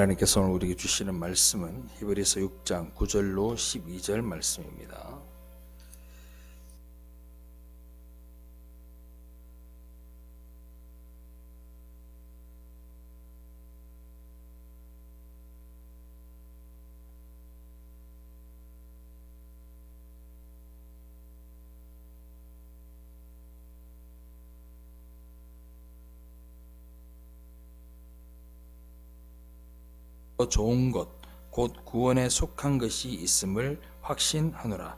하나님께서 오늘 우리에게 주시는 말씀은 히브리서 6장 9절로 12절 말씀입니다. 더 좋은 것, 곧 구원에 속한 것이 있음을 확신하노라.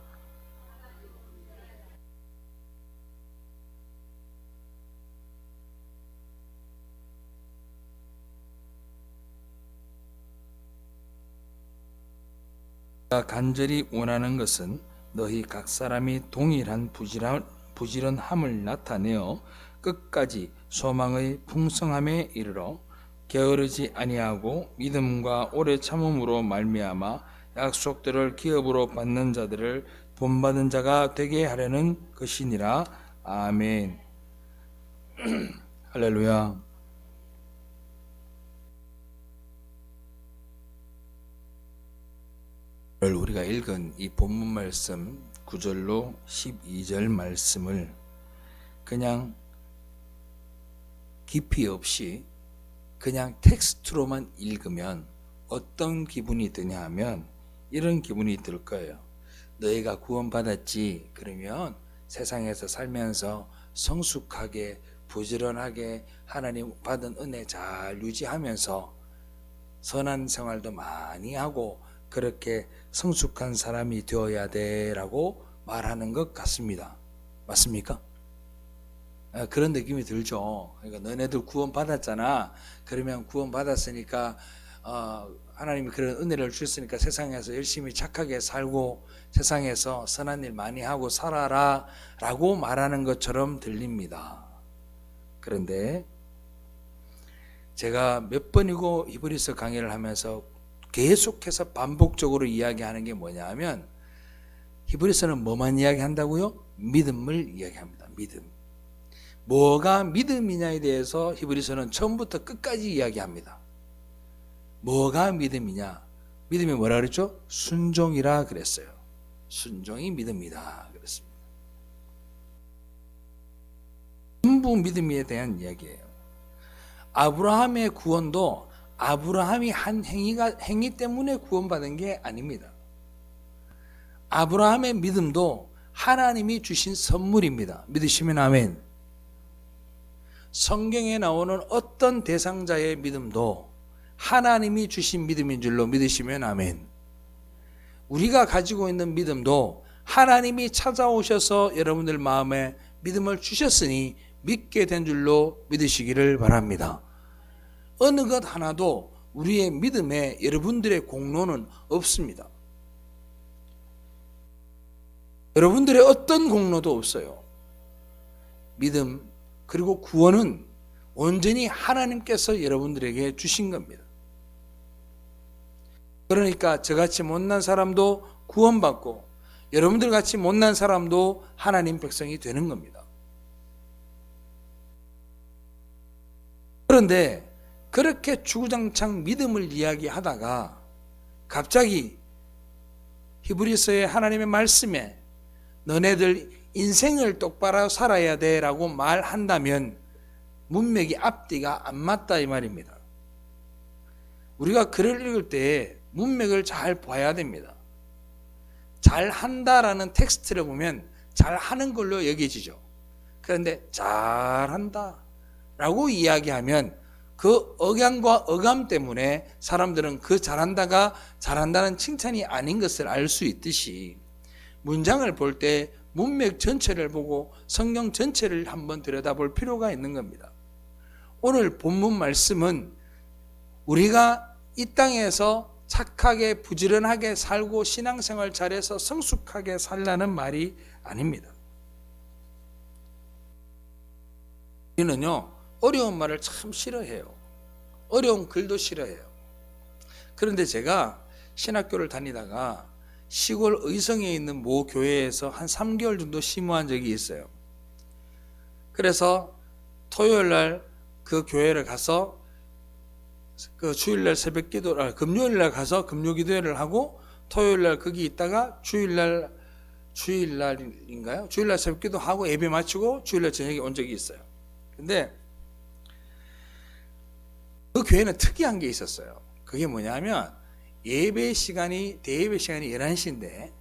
내가 간절히 원하는 것은 너희 각 사람이 동일한 부지런함을 나타내어 끝까지 소망의 풍성함에 이르러 게으르지 아니하고 믿음과 오래 참음으로 말미암아 약속들을 기업으로 받는 자들을 본받은 자가 되게 하려는 것이니라. 아멘. 할렐루야. 오늘 우리가 읽은 이 본문 말씀 9절로 12절 말씀을 그냥 깊이 없이 그냥 텍스트로만 읽으면 어떤 기분이 드냐 하면 이런 기분이 들 거예요. 너희가 구원받았지? 그러면 세상에서 살면서 성숙하게 부지런하게 하나님 받은 은혜 잘 유지하면서 선한 생활도 많이 하고 그렇게 성숙한 사람이 되어야 돼라고 말하는 것 같습니다. 맞습니까? 그런 느낌이 들죠. 그러니까 너네들 구원 받았잖아. 그러면 구원 받았으니까 하나님이 그런 은혜를 주셨으니까 세상에서 열심히 착하게 살고 세상에서 선한 일 많이 하고 살아라 라고 말하는 것처럼 들립니다. 그런데 제가 몇 번이고 히브리서 강의를 하면서 계속해서 반복적으로 이야기하는 게 뭐냐 하면 히브리서는 뭐만 이야기한다고요? 믿음을 이야기합니다. 믿음. 뭐가 믿음이냐에 대해서 히브리서는 처음부터 끝까지 이야기합니다. 뭐가 믿음이냐? 믿음이 뭐라 그랬죠? 순종이라 그랬어요. 순종이 믿음이다 그랬습니다. 전부 믿음에 대한 이야기예요. 아브라함의 구원도 아브라함이 한 행위 때문에 구원받은 게 아닙니다. 아브라함의 믿음도 하나님이 주신 선물입니다. 믿으시면 아멘. 성경에 나오는 어떤 대상자의 믿음도 하나님이 주신 믿음인 줄로 믿으시면 아멘. 우리가 가지고 있는 믿음도 하나님이 찾아오셔서 여러분들 마음에 믿음을 주셨으니 믿게 된 줄로 믿으시기를 바랍니다. 어느 것 하나도 우리의 믿음에 여러분들의 공로는 없습니다. 여러분들의 어떤 공로도 없어요. 믿음 그리고 구원은 온전히 하나님께서 여러분들에게 주신 겁니다. 그러니까 저같이 못난 사람도 구원받고 여러분들 같이 못난 사람도 하나님 백성이 되는 겁니다. 그런데 그렇게 주구장창 믿음을 이야기하다가 갑자기 히브리서의 하나님의 말씀에 너네들 인생을 똑바로 살아야 돼 라고 말한다면 문맥이 앞뒤가 안 맞다 이 말입니다. 우리가 글을 읽을 때 문맥을 잘 봐야 됩니다. 잘한다라는 텍스트를 보면 잘하는 걸로 여겨지죠. 그런데 잘한다 라고 이야기하면 그 억양과 어감 때문에 사람들은 그 잘한다가 잘한다는 칭찬이 아닌 것을 알 수 있듯이 문장을 볼 때 문맥 전체를 보고 성경 전체를 한번 들여다볼 필요가 있는 겁니다. 오늘 본문 말씀은 우리가 이 땅에서 착하게 부지런하게 살고 신앙생활 잘해서 성숙하게 살라는 말이 아닙니다. 우리는요 어려운 말을 참 싫어해요. 어려운 글도 싫어해요. 그런데 제가 신학교를 다니다가 시골 의성에 있는 모 교회에서 한 3개월 정도 심호한 적이 있어요. 그래서 토요일 날 그 교회를 가서 그 주일날 새벽기도, 금요일날 가서 금요기도회를 하고 토요일날 거기 있다가 주일날인가요? 주일날 새벽기도 하고 예배 마치고 주일날 저녁에 온 적이 있어요. 근데 그 교회는 특이한 게 있었어요. 그게 뭐냐면 대예배 시간이 11시인데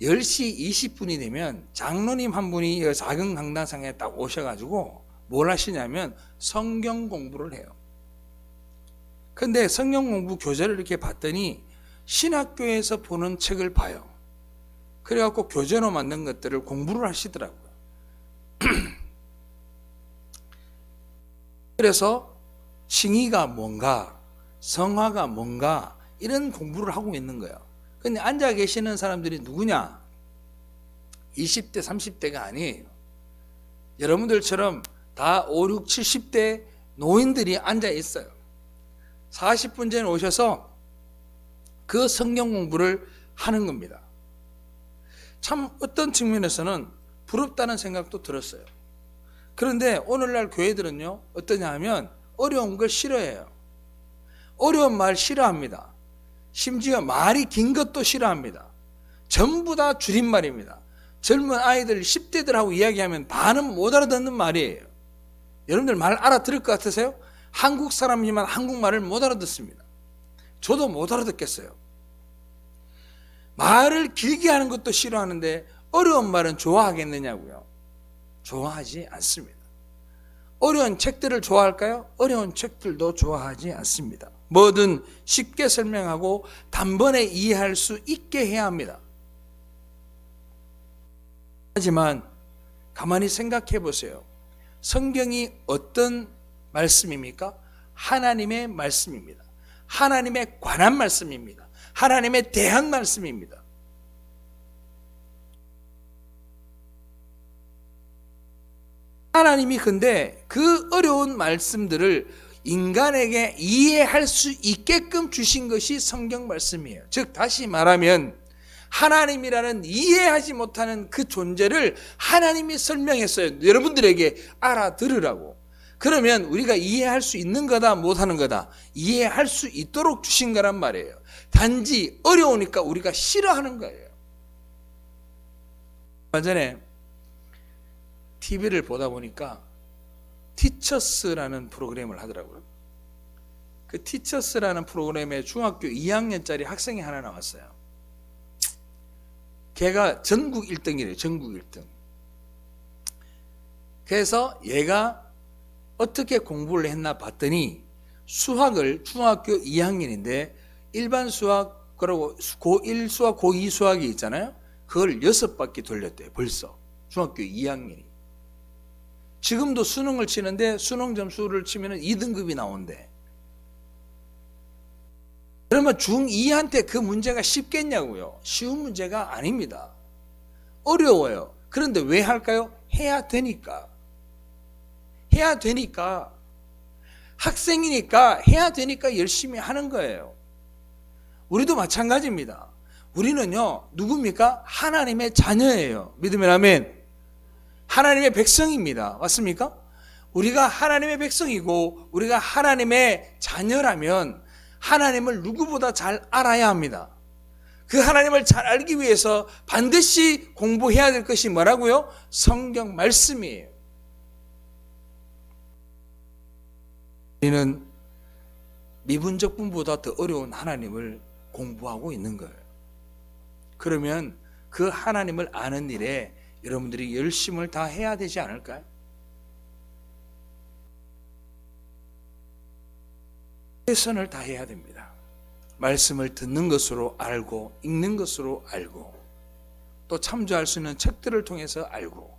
10시 20분이 되면 장로님 한 분이 작은 강당상에 딱 오셔가지고 뭘 하시냐면 성경 공부를 해요. 근데 성경 공부 교재를 이렇게 봤더니 신학교에서 보는 책을 봐요. 그래갖고 교재로 만든 것들을 공부를 하시더라고요. 그래서 칭의가 뭔가, 성화가 뭔가 이런 공부를 하고 있는 거예요. 근데 앉아 계시는 사람들이 누구냐? 20대, 30대가 아니에요. 여러분들처럼 다 5, 6, 70대 노인들이 앉아 있어요. 40분 전에 오셔서 그 성경 공부를 하는 겁니다. 참 어떤 측면에서는 부럽다는 생각도 들었어요. 그런데 오늘날 교회들은요, 어떠냐 하면 어려운 걸 싫어해요. 어려운 말 싫어합니다. 심지어 말이 긴 것도 싫어합니다. 전부 다 줄임말입니다. 젊은 아이들 10대들하고 이야기하면 반은 못 알아듣는 말이에요. 여러분들 말 알아들을 것 같으세요? 한국 사람이지만 한국말을 못 알아듣습니다. 저도 못 알아듣겠어요. 말을 길게 하는 것도 싫어하는데 어려운 말은 좋아하겠느냐고요? 좋아하지 않습니다. 어려운 책들을 좋아할까요? 어려운 책들도 좋아하지 않습니다. 뭐든 쉽게 설명하고 단번에 이해할 수 있게 해야 합니다. 하지만 가만히 생각해 보세요. 성경이 어떤 말씀입니까? 하나님의 말씀입니다. 하나님에 관한 말씀입니다. 하나님에 대한 말씀입니다. 하나님이 근데 그 어려운 말씀들을 인간에게 이해할 수 있게끔 주신 것이 성경 말씀이에요. 즉 다시 말하면 하나님이라는 이해하지 못하는 그 존재를 하나님이 설명했어요. 여러분들에게 알아들으라고. 그러면 우리가 이해할 수 있는 거다 못하는 거다 이해할 수 있도록 주신 거란 말이에요. 단지 어려우니까 우리가 싫어하는 거예요. 얼마 전에 TV를 보다 보니까 티처스라는 프로그램을 하더라고요. 그 티처스라는 프로그램에 중학교 2학년짜리 학생이 하나 나왔어요. 걔가 전국 1등이래요. 전국 1등. 그래서 얘가 어떻게 공부를 했나 봤더니 수학을 중학교 2학년인데 일반 수학 그리고 고1 수학, 고2 수학이 있잖아요. 그걸 6바퀴 돌렸대요. 벌써 중학교 2학년이. 지금도 수능을 치는데 수능 점수를 치면 2등급이 나온대. 그러면 중2한테 그 문제가 쉽겠냐고요? 쉬운 문제가 아닙니다. 어려워요. 그런데 왜 할까요? 해야 되니까. 해야 되니까. 학생이니까 해야 되니까 열심히 하는 거예요. 우리도 마찬가지입니다. 우리는요, 누굽니까? 하나님의 자녀예요. 믿으면 아멘. 하나님의 백성입니다. 맞습니까? 우리가 하나님의 백성이고 우리가 하나님의 자녀라면 하나님을 누구보다 잘 알아야 합니다. 그 하나님을 잘 알기 위해서 반드시 공부해야 될 것이 뭐라고요? 성경 말씀이에요. 우리는 미분적분보다 더 어려운 하나님을 공부하고 있는 거예요. 그러면 그 하나님을 아는 일에 여러분들이 열심을 다 해야 되지 않을까요? 최선을 다해야 됩니다. 말씀을 듣는 것으로 알고 읽는 것으로 알고 또 참조할 수 있는 책들을 통해서 알고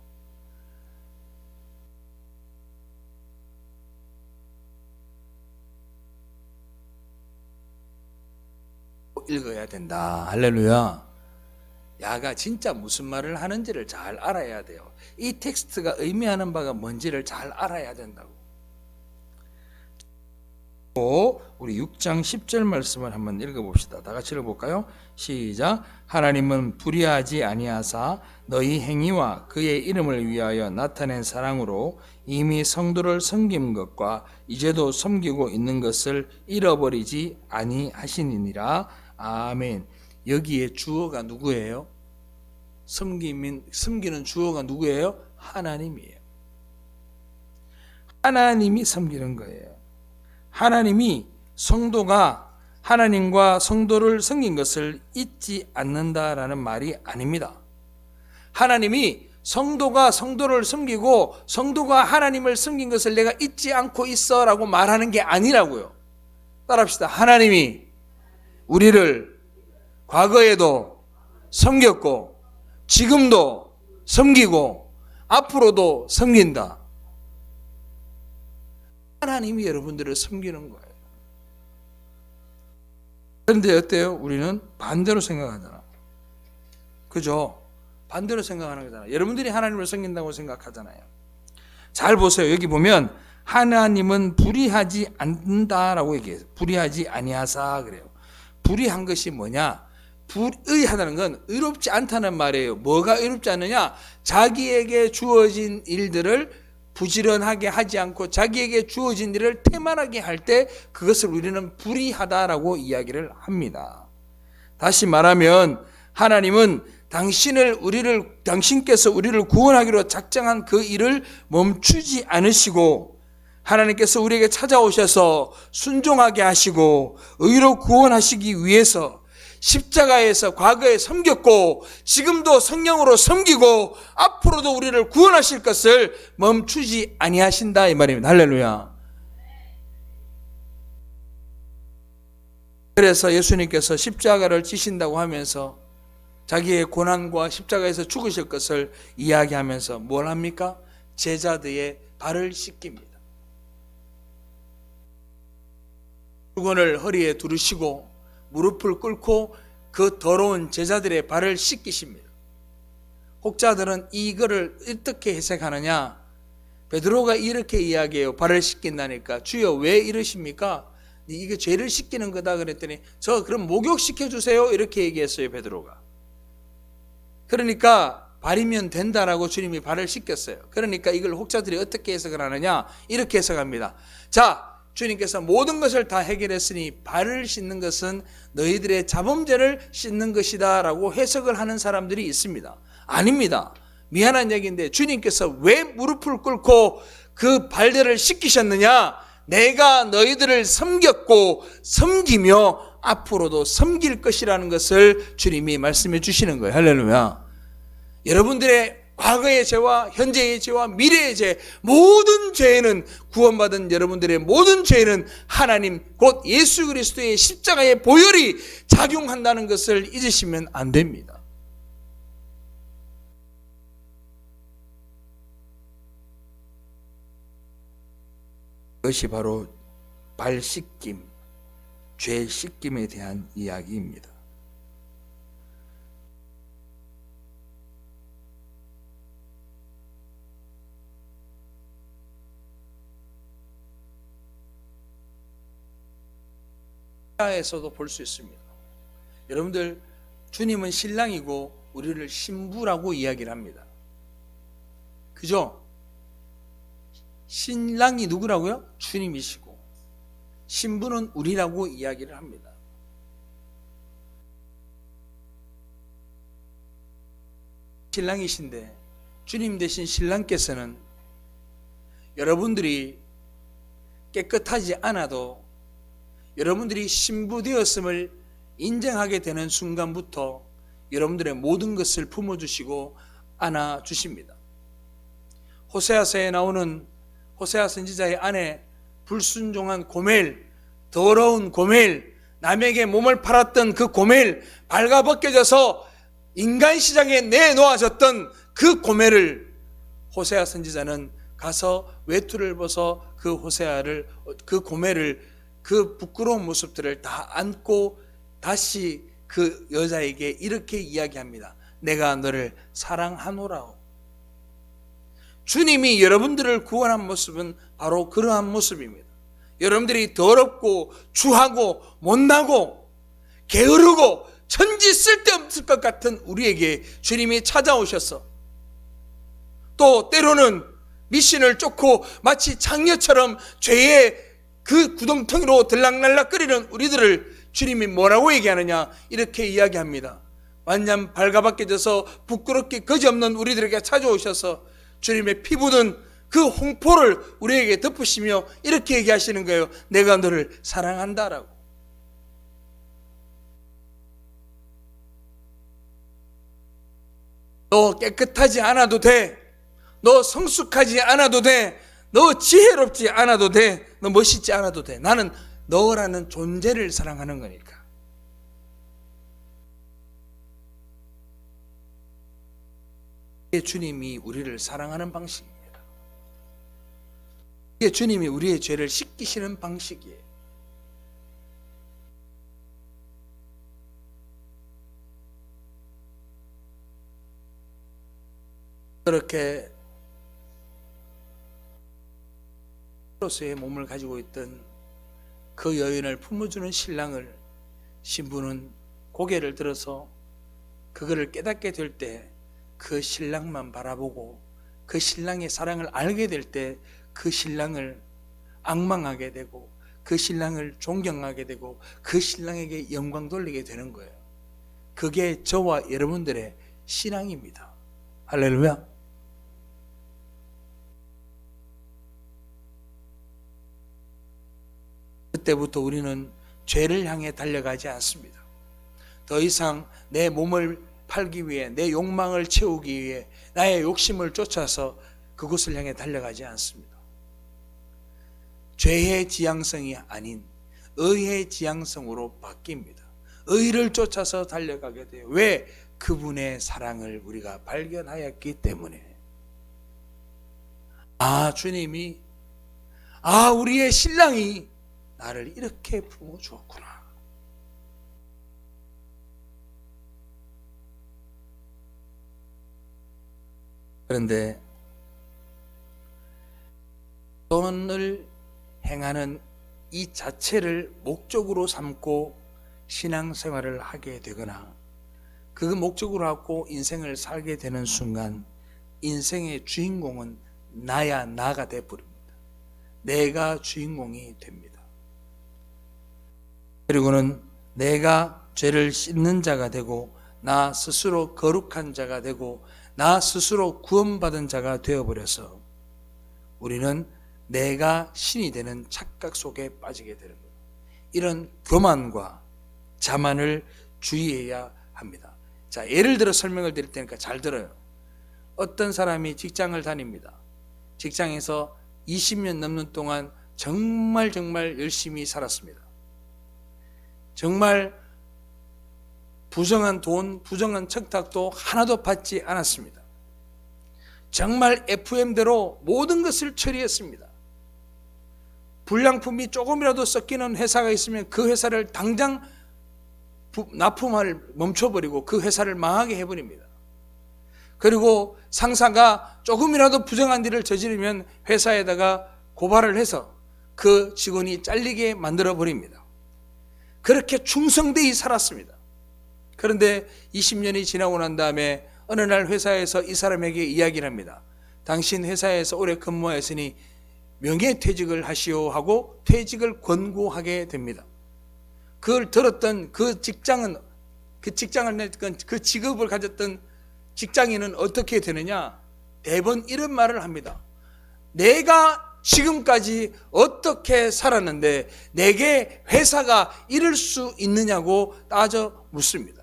읽어야 된다. 할렐루야. 야가 진짜 무슨 말을 하는지를 잘 알아야 돼요. 이 텍스트가 의미하는 바가 뭔지를 잘 알아야 된다고. 우리 6장 10절 말씀을 한번 읽어봅시다. 다 같이 읽어볼까요? 시작. 하나님은 불의하지 아니하사 너희 행위와 그의 이름을 위하여 나타낸 사랑으로 이미 성도를 섬긴 것과 이제도 섬기고 있는 것을 잃어버리지 아니하시니라. 아멘. 여기에 주어가 누구예요? 섬기는 주어가 누구예요? 하나님이에요. 하나님이 섬기는 거예요. 하나님이 성도가 하나님과 성도를 섬긴 것을 잊지 않는다라는 말이 아닙니다. 하나님이 성도가 성도를 섬기고 성도가 하나님을 섬긴 것을 내가 잊지 않고 있어 라고 말하는 게 아니라고요. 따라합시다. 하나님이 우리를 과거에도 섬겼고 지금도 섬기고 앞으로도 섬긴다. 하나님이 여러분들을 섬기는 거예요. 그런데 어때요? 우리는 반대로 생각하잖아. 그죠? 반대로 생각하는 거잖아. 여러분들이 하나님을 섬긴다고 생각하잖아요. 잘 보세요. 여기 보면 하나님은 불의하지 않는다라고 얘기해요. 불의하지 아니하사 그래요. 불의한 것이 뭐냐? 불의하다는 건 의롭지 않다는 말이에요. 뭐가 의롭지 않느냐? 자기에게 주어진 일들을 부지런하게 하지 않고 자기에게 주어진 일을 태만하게 할 때 그것을 우리는 불의하다라고 이야기를 합니다. 다시 말하면 하나님은 당신께서 우리를 구원하기로 작정한 그 일을 멈추지 않으시고 하나님께서 우리에게 찾아오셔서 순종하게 하시고 의로 구원하시기 위해서 십자가에서 과거에 섬겼고 지금도 성령으로 섬기고 앞으로도 우리를 구원하실 것을 멈추지 아니하신다 이 말입니다. 할렐루야. 그래서 예수님께서 십자가를 지신다고 하면서 자기의 고난과 십자가에서 죽으실 것을 이야기하면서 뭘 합니까? 제자들의 발을 씻깁니다. 수건을 허리에 두르시고 무릎을 꿇고 그 더러운 제자들의 발을 씻기십니다. 혹자들은 이거를 어떻게 해석하느냐? 베드로가 이렇게 이야기해요. 발을 씻긴다니까. 주여 왜 이러십니까? 이게 죄를 씻기는 거다 그랬더니 저 그럼 목욕시켜 주세요 이렇게 얘기했어요. 베드로가. 그러니까 발이면 된다라고 주님이 발을 씻겼어요. 그러니까 이걸 혹자들이 어떻게 해석을 하느냐? 이렇게 해석합니다. 자, 주님께서 모든 것을 다 해결했으니 발을 씻는 것은 너희들의 자범죄를 씻는 것이다 라고 해석을 하는 사람들이 있습니다. 아닙니다. 미안한 얘기인데 주님께서 왜 무릎을 꿇고 그 발들을 씻기셨느냐? 내가 너희들을 섬겼고 섬기며 앞으로도 섬길 것이라는 것을 주님이 말씀해 주시는 거예요. 할렐루야. 여러분들의 과거의 죄와 현재의 죄와 미래의 죄, 모든 죄에는 구원받은 여러분들의 모든 죄에는 하나님 곧 예수 그리스도의 십자가의 보혈이 작용한다는 것을 잊으시면 안 됩니다. 그것이 바로 발 씻김, 죄 씻김에 대한 이야기입니다. 에서도 볼 수 있습니다. 여러분들 주님은 신랑이고 우리를 신부라고 이야기를 합니다. 그죠? 신랑이 누구라고요? 주님이시고 신부는 우리라고 이야기를 합니다. 신랑이신데 주님 대신 신랑께서는 여러분들이 깨끗하지 않아도 여러분들이 신부 되었음을 인정하게 되는 순간부터 여러분들의 모든 것을 품어주시고 안아주십니다. 호세아서에 나오는 호세아 선지자의 아내 불순종한 고멜, 더러운 고멜, 남에게 몸을 팔았던 그 고멜, 발가벗겨져서 인간 시장에 내놓아졌던 그 고멜을 호세아 선지자는 가서 외투를 벗어 그 고멜을 그 부끄러운 모습들을 다 안고 다시 그 여자에게 이렇게 이야기합니다. 내가 너를 사랑하노라. 주님이 여러분들을 구원한 모습은 바로 그러한 모습입니다. 여러분들이 더럽고 추하고 못나고 게으르고 천지 쓸데없을 것 같은 우리에게 주님이 찾아오셔서 또 때로는 미신을 쫓고 마치 장녀처럼 죄의 그 구덩텅이로 들락날락거리는 우리들을 주님이 뭐라고 얘기하느냐, 이렇게 이야기합니다. 완전 발가벗겨져서 부끄럽게 거지없는 우리들에게 찾아오셔서 주님의 피 묻은 그 홍포를 우리에게 덮으시며 이렇게 얘기하시는 거예요. 내가 너를 사랑한다라고. 너 깨끗하지 않아도 돼. 너 성숙하지 않아도 돼. 너 지혜롭지 않아도 돼. 너 멋있지 않아도 돼. 나는 너라는 존재를 사랑하는 거니까. 이게 주님이 우리를 사랑하는 방식입니다. 이게 주님이 우리의 죄를 씻기시는 방식이에요. 그렇게 로서의 몸을 가지고 있던 그 여인을 품어주는 신랑을 신부는 고개를 들어서 그거를 깨닫게 될 때 그 신랑만 바라보고 그 신랑의 사랑을 알게 될 때 그 신랑을 앙망하게 되고 그 신랑을 존경하게 되고 그 신랑에게 영광 돌리게 되는 거예요. 그게 저와 여러분들의 신앙입니다. 할렐루야. 그때부터 우리는 죄를 향해 달려가지 않습니다. 더 이상 내 몸을 팔기 위해, 내 욕망을 채우기 위해 나의 욕심을 쫓아서 그곳을 향해 달려가지 않습니다. 죄의 지향성이 아닌 의의 지향성으로 바뀝니다. 의를 쫓아서 달려가게 돼요. 왜? 그분의 사랑을 우리가 발견하였기 때문에. 주님이, 우리의 신랑이 나를 이렇게 품어주었구나. 그런데 돈을 행하는 이 자체를 목적으로 삼고 신앙생활을 하게 되거나 그 목적으로 하고 인생을 살게 되는 순간 인생의 주인공은 나가 되어버립니다. 내가 주인공이 됩니다. 그리고는 내가 죄를 씻는 자가 되고 나 스스로 거룩한 자가 되고 나 스스로 구원받은 자가 되어버려서 우리는 내가 신이 되는 착각 속에 빠지게 되는 거예요. 이런 교만과 자만을 주의해야 합니다. 자, 예를 들어 설명을 드릴 테니까 잘 들어요. 어떤 사람이 직장을 다닙니다. 직장에서 20년 넘는 동안 정말 열심히 살았습니다. 정말 부정한 돈, 부정한 청탁도 하나도 받지 않았습니다. 정말 FM대로 모든 것을 처리했습니다. 불량품이 조금이라도 섞이는 회사가 있으면 그 회사를 당장 납품을 멈춰버리고 그 회사를 망하게 해버립니다. 그리고 상사가 조금이라도 부정한 일을 저지르면 회사에다가 고발을 해서 그 직원이 잘리게 만들어버립니다. 그렇게 충성되이 살았습니다. 그런데 20년이 지나고 난 다음에 어느 날 회사에서 이 사람에게 이야기를 합니다. 당신 회사에서 오래 근무했으니 명예퇴직을 하시오 하고 퇴직을 권고하게 됩니다. 그걸 들었던 그 직장을 냈던 그 직업을 가졌던 직장인은 어떻게 되느냐? 대번 이런 말을 합니다. 내가 지금까지 어떻게 살았는데 내게 회사가 이럴 수 있느냐고 따져 묻습니다.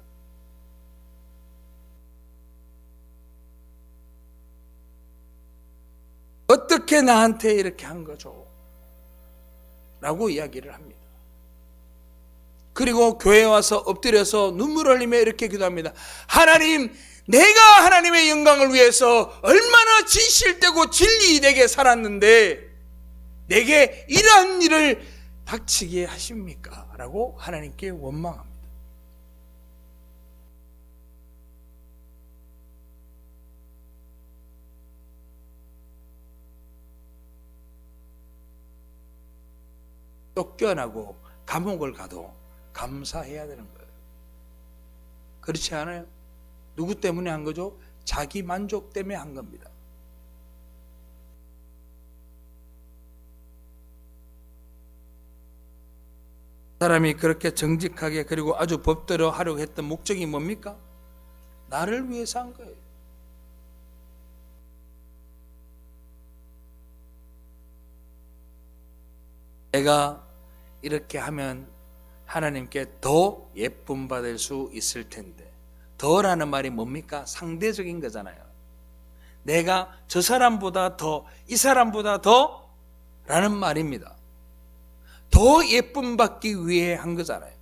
어떻게 나한테 이렇게 한 거죠? 라고 이야기를 합니다. 그리고 교회에 와서 엎드려서 눈물 흘리며 이렇게 기도합니다. 하나님, 내가 하나님의 영광을 위해서 얼마나 진실되고 진리되게 살았는데 내게 이러한 일을 닥치게 하십니까? 라고 하나님께 원망합니다. 쫓겨나고 감옥을 가도 감사해야 되는 거예요. 그렇지 않아요? 누구 때문에 한 거죠? 자기 만족 때문에 한 겁니다. 사람이 그렇게 정직하게 그리고 아주 법대로 하려고 했던 목적이 뭡니까? 나를 위해서 한 거예요. 내가 이렇게 하면 하나님께 더 예쁨 받을 수 있을 텐데, 더라는 말이 뭡니까? 상대적인 거잖아요. 내가 저 사람보다 더, 이 사람보다 더 라는 말입니다. 더 예쁨 받기 위해 한 거잖아요.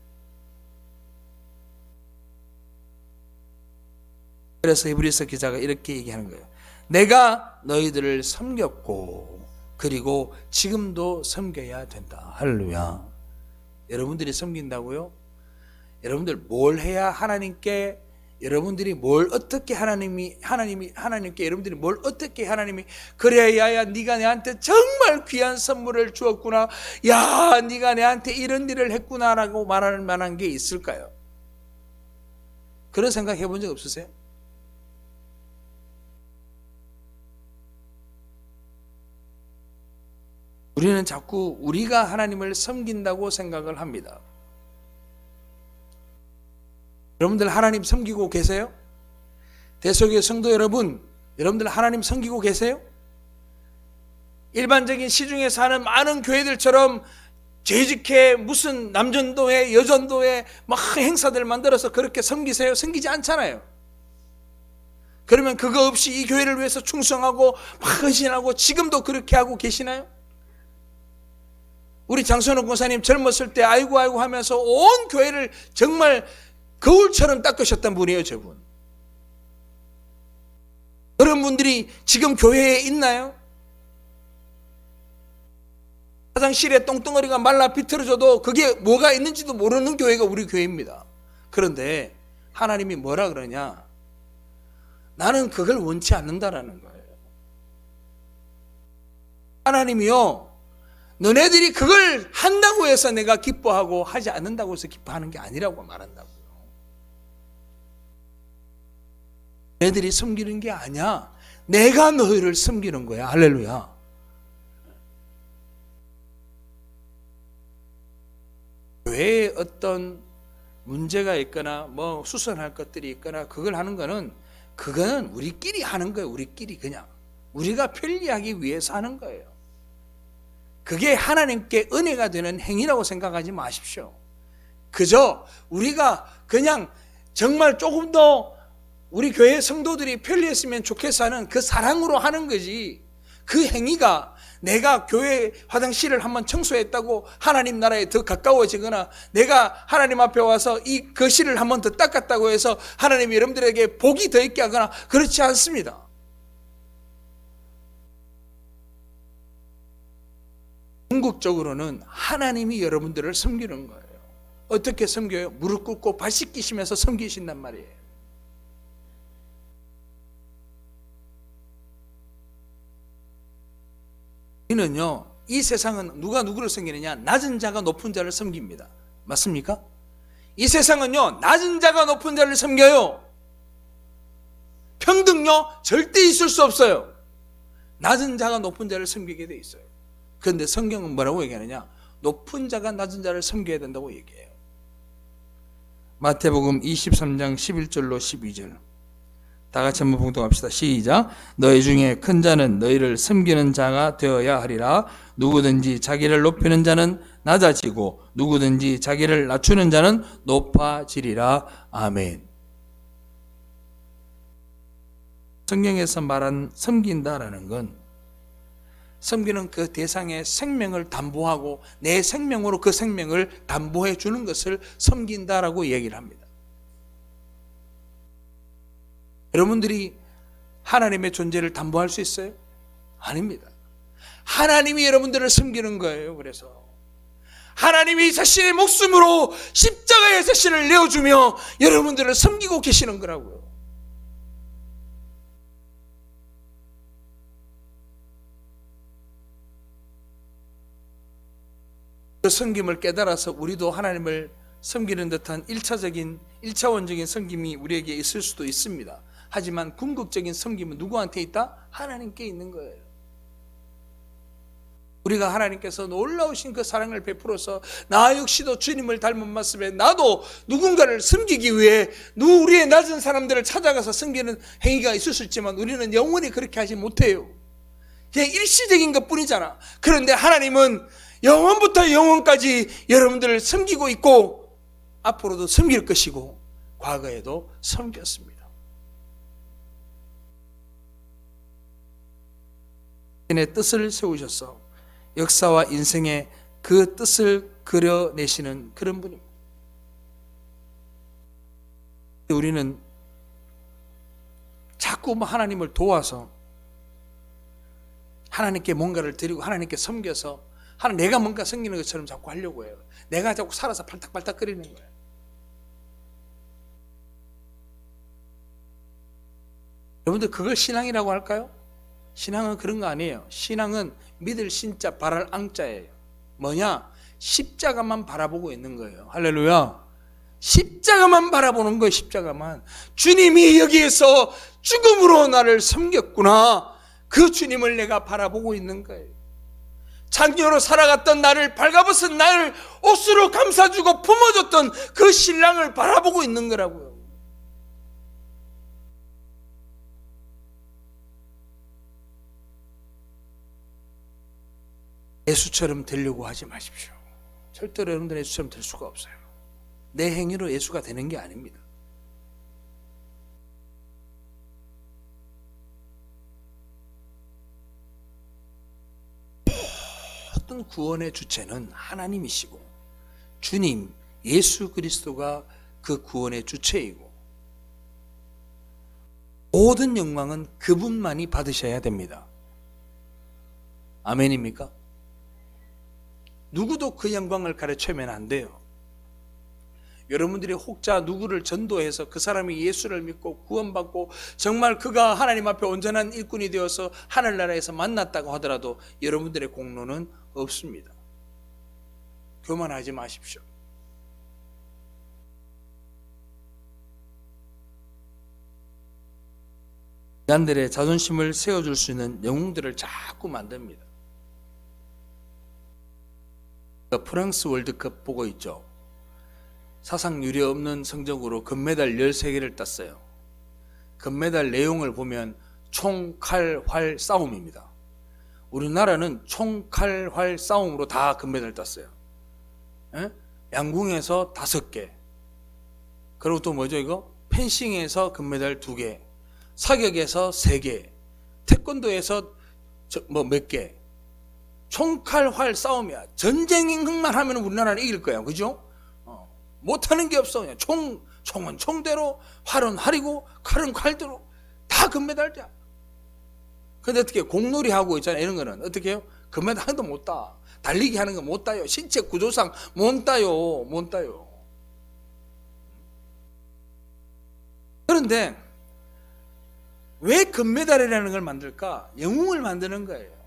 그래서 히브리서 기자가 이렇게 얘기하는 거예요. 내가 너희들을 섬겼고 그리고 지금도 섬겨야 된다. 할렐루야. 여러분들이 섬긴다고요? 여러분들 뭘 해야 하나님께, 여러분들이 뭘 어떻게 하나님께 여러분들이 뭘 어떻게 하나님이 그래야 네가 내한테 정말 귀한 선물을 주었구나, 야 네가 내한테 이런 일을 했구나라고 말할 만한 게 있을까요? 그런 생각 해본 적 없으세요? 우리는 자꾸 우리가 하나님을 섬긴다고 생각을 합니다. 여러분들 하나님 섬기고 계세요? 대속의 성도 여러분, 여러분들 하나님 섬기고 계세요? 일반적인 시중에 사는 많은 교회들처럼 재직회 무슨 남전도회 여전도회 막 행사들 만들어서 그렇게 섬기세요? 섬기지 않잖아요. 그러면 그거 없이 이 교회를 위해서 충성하고 막 헌신하고 지금도 그렇게 하고 계시나요? 우리 장선호 권사님 젊었을 때 아이고 아이고 하면서 온 교회를 정말 거울처럼 닦으셨던 분이에요. 저분. 그런 분들이 지금 교회에 있나요? 화장실에 똥덩어리가 말라 비틀어져도 그게 뭐가 있는지도 모르는 교회가 우리 교회입니다. 그런데 하나님이 뭐라 그러냐? 나는 그걸 원치 않는다라는 거예요. 하나님이요, 너네들이 그걸 한다고 해서 내가 기뻐하고 하지 않는다고 해서 기뻐하는 게 아니라고 말한다고요. 너희들이 섬기는 게 아니야. 내가 너희를 섬기는 거야. 할렐루야. 교회에 어떤 문제가 있거나 뭐 수선할 것들이 있거나 그걸 하는 거는 그거는 우리끼리 하는 거예요. 우리끼리 그냥 우리가 편리하기 위해서 하는 거예요. 그게 하나님께 은혜가 되는 행위라고 생각하지 마십시오. 그저 우리가 그냥 정말 조금 더 우리 교회 성도들이 편리했으면 좋겠어 하는 그 사랑으로 하는 거지, 그 행위가 내가 교회 화장실을 한번 청소했다고 하나님 나라에 더 가까워지거나 내가 하나님 앞에 와서 이 거실을 한번 더 닦았다고 해서 하나님이 여러분들에게 복이 더 있게 하거나 그렇지 않습니다. 궁극적으로는 하나님이 여러분들을 섬기는 거예요. 어떻게 섬겨요? 무릎 꿇고 발 씻기시면서 섬기신단 말이에요. 우리는요, 이 세상은 누가 누구를 섬기느냐? 낮은 자가 높은 자를 섬깁니다. 맞습니까? 이 세상은요, 낮은 자가 높은 자를 섬겨요. 평등요, 절대 있을 수 없어요. 낮은 자가 높은 자를 섬기게 돼 있어요. 그런데 성경은 뭐라고 얘기하느냐? 높은 자가 낮은 자를 섬겨야 된다고 얘기해요. 마태복음 23장 11절로 12절. 다 같이 한번 봉독합시다. 시작. 너희 중에 큰 자는 너희를 섬기는 자가 되어야 하리라. 누구든지 자기를 높이는 자는 낮아지고 누구든지 자기를 낮추는 자는 높아지리라. 아멘. 성경에서 말한 섬긴다라는 건 섬기는 그 대상의 생명을 담보하고 내 생명으로 그 생명을 담보해 주는 것을 섬긴다라고 얘기를 합니다. 여러분들이 하나님의 존재를 담보할 수 있어요? 아닙니다. 하나님이 여러분들을 섬기는 거예요. 그래서 하나님이 자신의 목숨으로 십자가의 자신을 내어주며 여러분들을 섬기고 계시는 거라고요. 그 섬김을 깨달아서 우리도 하나님을 섬기는 듯한 1차원적인 섬김이 우리에게 있을 수도 있습니다. 하지만 궁극적인 섬김은 누구한테 있다? 하나님께 있는 거예요. 우리가 하나님께서 놀라우신 그 사랑을 베풀어서 나 역시도 주님을 닮은 모습에 나도 누군가를 섬기기 위해 우리의 낮은 사람들을 찾아가서 섬기는 행위가 있을 수 있지만 우리는 영원히 그렇게 하지 못해요. 그냥 일시적인 것 뿐이잖아. 그런데 하나님은 영원부터 영원까지 여러분들을 섬기고 있고 앞으로도 섬길 것이고 과거에도 섬겼습니다. 의 뜻을 세우셔서 역사와 인생의 그 뜻을 그려내시는 그런 분입니다. 우리는 자꾸 하나님을 도와서 하나님께 뭔가를 드리고 하나님께 섬겨서 내가 뭔가 섬기는 것처럼 자꾸 하려고 해요. 내가 자꾸 살아서 팔딱팔딱 끓이는 거예요. 여러분들 그걸 신앙이라고 할까요? 신앙은 그런 거 아니에요. 신앙은 믿을 신자 바랄 앙자예요. 뭐냐? 십자가만 바라보고 있는 거예요. 할렐루야. 십자가만 바라보는 거예요. 십자가만. 주님이 여기에서 죽음으로 나를 섬겼구나. 그 주님을 내가 바라보고 있는 거예요. 장녀로 살아갔던 나를, 발가벗은 나를 옷으로 감싸주고 품어줬던 그 신랑을 바라보고 있는 거라고요. 예수처럼 되려고 하지 마십시오. 절대로 여러분들 예수처럼 될 수가 없어요. 내 행위로 예수가 되는 게 아닙니다. 모든 구원의 주체는 하나님이시고 주님 예수 그리스도가 그 구원의 주체이고 모든 영광은 그분만이 받으셔야 됩니다. 아멘입니까? 누구도 그 영광을 가르치면 안 돼요. 여러분들이 혹자 누구를 전도해서 그 사람이 예수를 믿고 구원받고 정말 그가 하나님 앞에 온전한 일꾼이 되어서 하늘나라에서 만났다고 하더라도 여러분들의 공로는 없습니다. 교만하지 마십시오. 인간들의 자존심을 세워줄 수 있는 영웅들을 자꾸 만듭니다. 프랑스 월드컵 보고 있죠. 사상 유례 없는 성적으로 금메달 13개를 땄어요. 금메달 내용을 보면 총, 칼, 활 싸움입니다. 우리나라는 총, 칼, 활 싸움으로 다 금메달 땄어요. 에? 양궁에서 5개. 그리고 또 뭐죠 이거? 펜싱에서 금메달 2개. 사격에서 3개. 태권도에서 몇 개. 총, 칼, 활 싸움이야. 전쟁만 하면 우리나라는 이길 거야. 그죠? 못하는 게 없어. 그냥 총은 총대로, 활은 활이고, 칼은 칼대로 다 금메달이야. 근데 어떻게 공놀이 하고 있잖아요. 이런 거는 어떻게 해요? 금메달 하나도 못 따. 달리기 하는 거 못 따요. 신체 구조상 못 따요. 못 따요. 그런데 왜 금메달이라는 걸 만들까? 영웅을 만드는 거예요.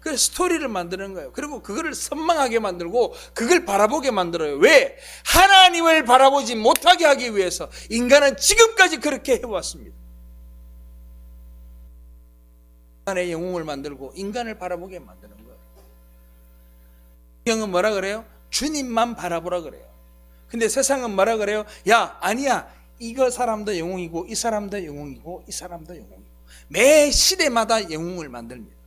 그 스토리를 만드는 거예요. 그리고 그거를 선망하게 만들고 그걸 바라보게 만들어요. 왜? 하나님을 바라보지 못하게 하기 위해서 인간은 지금까지 그렇게 해왔습니다. 인간의 영웅을 만들고 인간을 바라보게 만드는 거예요. 성경은 뭐라 그래요? 주님만 바라보라 그래요. 근데 세상은 뭐라 그래요? 야, 아니야. 이거 사람도 영웅이고 이 사람도 영웅이고 이 사람도 영웅이고 매 시대마다 영웅을 만듭니다.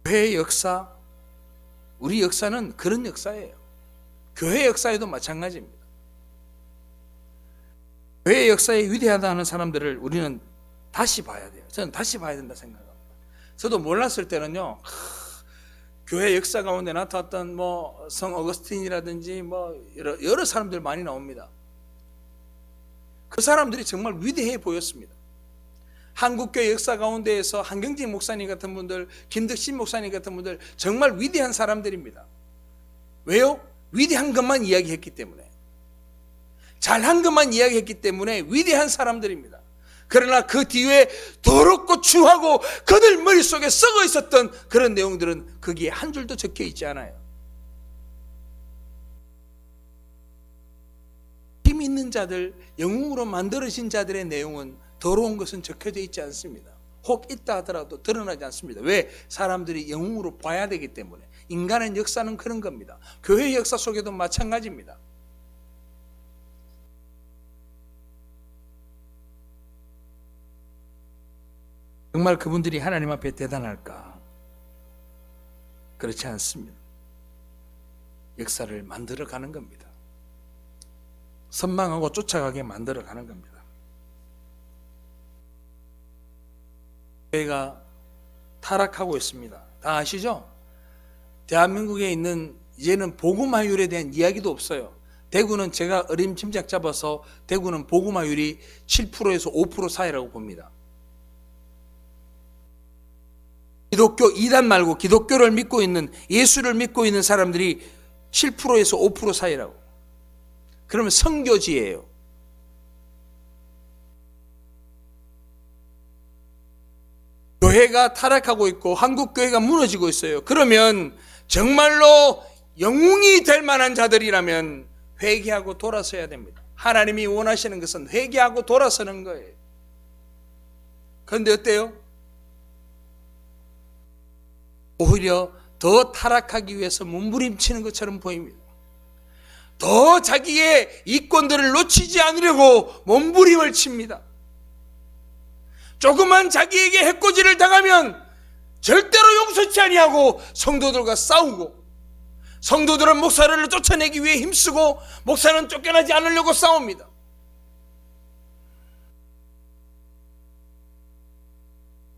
교회의 역사, 우리 역사는 그런 역사예요. 교회 역사에도 마찬가지입니다. 교회의 역사에 위대하다는 사람들을 우리는 다시 봐야 돼요. 저는 다시 봐야 된다 생각합니다. 저도 몰랐을 때는요, 교회 역사 가운데 나타났던 성 어거스틴이라든지 여러 사람들 많이 나옵니다. 그 사람들이 정말 위대해 보였습니다. 한국교회 역사 가운데에서 한경진 목사님 같은 분들, 김덕신 목사님 같은 분들 정말 위대한 사람들입니다. 왜요? 위대한 것만 이야기했기 때문에, 잘한 것만 이야기했기 때문에 위대한 사람들입니다. 그러나 그 뒤에 더럽고 추하고 그들 머릿속에 썩어 있었던 그런 내용들은 거기에 한 줄도 적혀 있지 않아요. 힘 있는 자들, 영웅으로 만들어진 자들의 내용은 더러운 것은 적혀져 있지 않습니다. 혹 있다 하더라도 드러나지 않습니다. 왜? 사람들이 영웅으로 봐야 되기 때문에. 인간의 역사는 그런 겁니다. 교회 역사 속에도 마찬가지입니다. 정말 그분들이 하나님 앞에 대단할까? 그렇지 않습니다. 역사를 만들어가는 겁니다. 선망하고 쫓아가게 만들어가는 겁니다. 교회가 타락하고 있습니다. 다 아시죠? 대한민국에 있는 이제는 복음화율에 대한 이야기도 없어요. 대구는 제가 어림짐작 잡아서 대구는 복음화율이 7%에서 5% 사이라고 봅니다. 기독교 이단 말고 기독교를 믿고 있는, 예수를 믿고 있는 사람들이 7%에서 5% 사이라고. 그러면 선교지예요. 교회가 타락하고 있고 한국 교회가 무너지고 있어요. 그러면 정말로 영웅이 될 만한 자들이라면 회개하고 돌아서야 됩니다. 하나님이 원하시는 것은 회개하고 돌아서는 거예요. 그런데 어때요? 오히려 더 타락하기 위해서 몸부림치는 것처럼 보입니다. 더 자기의 이권들을 놓치지 않으려고 몸부림을 칩니다. 조그만 자기에게 해코지를 당하면 절대로 용서치 아니하고 성도들과 싸우고, 성도들은 목사를 쫓아내기 위해 힘쓰고 목사는 쫓겨나지 않으려고 싸웁니다.